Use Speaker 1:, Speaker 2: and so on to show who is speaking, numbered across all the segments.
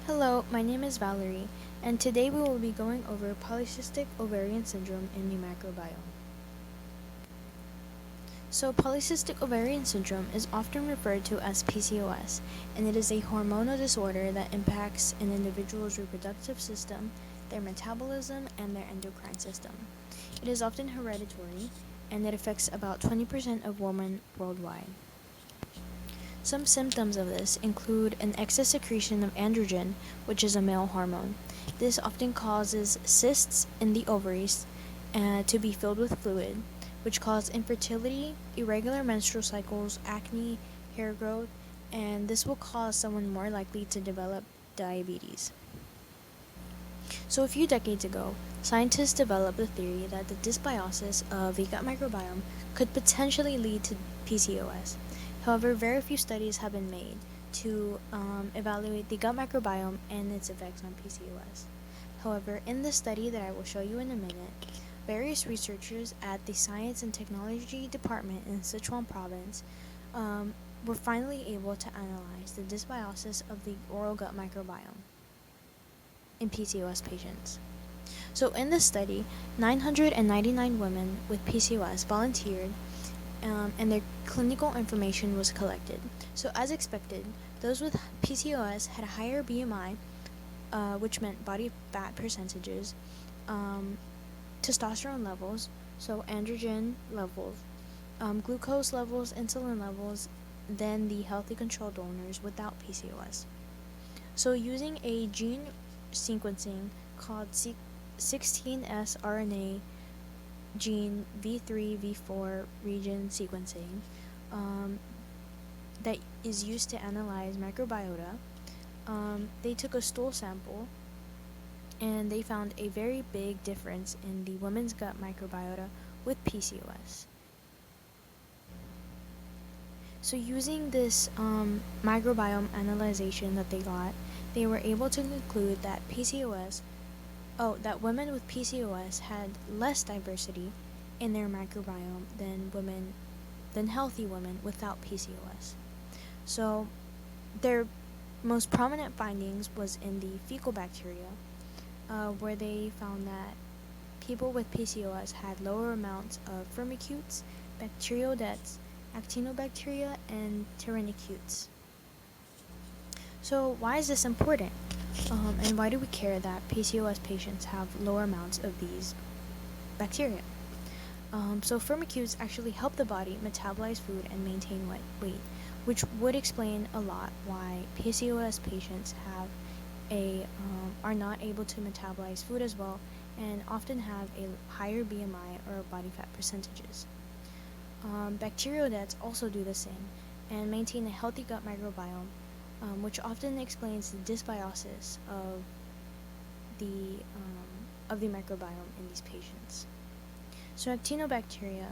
Speaker 1: Hello, my name is Valerie, and today we will be going over polycystic ovarian syndrome in the microbiome. So, polycystic ovarian syndrome is often referred to as PCOS, and it is a hormonal disorder that impacts an individual's reproductive system, their metabolism, and their endocrine system. It is often hereditary, and it affects about 20% of women worldwide. Some symptoms of this include an excess secretion of androgen, which is a male hormone. This often causes cysts in the ovaries to be filled with fluid, which cause infertility, irregular menstrual cycles, acne, hair growth, and this will cause someone more likely to develop diabetes. So a few decades ago, scientists developed the theory that the dysbiosis of the gut microbiome could potentially lead to PCOS. However, very few studies have been made to evaluate the gut microbiome and its effects on PCOS. However, in the study that I will show you in a minute, various researchers at the Science and Technology Department in Sichuan Province were finally able to analyze the dysbiosis of the oral gut microbiome in PCOS patients. So in this study, 999 women with PCOS volunteered and their clinical information was collected. So as expected, those with PCOS had a higher BMI, which meant body fat percentages, testosterone levels, so androgen levels, glucose levels, insulin levels, than the healthy control donors without PCOS. So using a gene sequencing called 16S RNA gene V3-V4 region sequencing that is used to analyze microbiota, they took a stool sample and they found a very big difference in the women's gut microbiota with PCOS. So using this microbiome analyzation that they got, they were able to conclude that that women with PCOS had less diversity in their microbiome than healthy women without PCOS. So their most prominent findings was in the fecal bacteria, where they found that people with PCOS had lower amounts of firmicutes, bacteroidetes, actinobacteria, and pteridiniculus. So why is this important? And why do we care that PCOS patients have lower amounts of these bacteria? So firmicutes actually help the body metabolize food and maintain weight, which would explain a lot why PCOS patients are not able to metabolize food as well and often have a higher BMI or body fat percentages. Bacteroidetes also do the same and maintain a healthy gut microbiome, which often explains the dysbiosis of the microbiome in these patients. So actinobacteria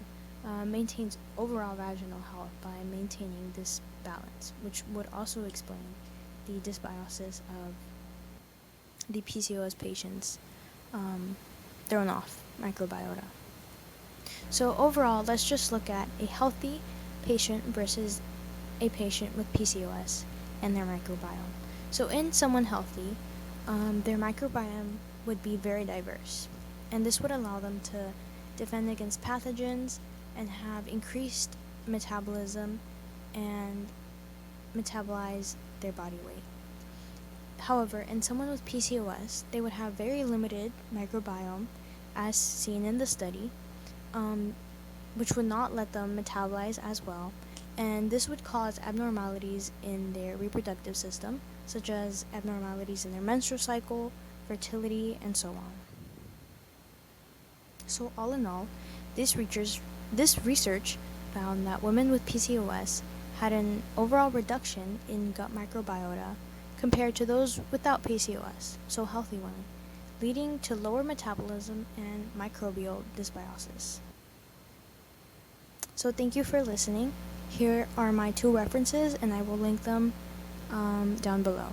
Speaker 1: maintains overall vaginal health by maintaining this balance, which would also explain the dysbiosis of the PCOS patients' thrown off microbiota. So overall, let's just look at a healthy patient versus a patient with PCOS and their microbiome. So in someone healthy, their microbiome would be very diverse, and this would allow them to defend against pathogens and have increased metabolism and metabolize their body weight. However, in someone with PCOS, they would have very limited microbiome, as seen in the study, which would not let them metabolize as well, and this would cause abnormalities in their reproductive system, such as abnormalities in their menstrual cycle, fertility, and so on. So all in all, this research found that women with PCOS had an overall reduction in gut microbiota compared to those without PCOS, so healthy women, leading to lower metabolism and microbial dysbiosis. So thank you for listening. Here are my two references, and I will link them down below.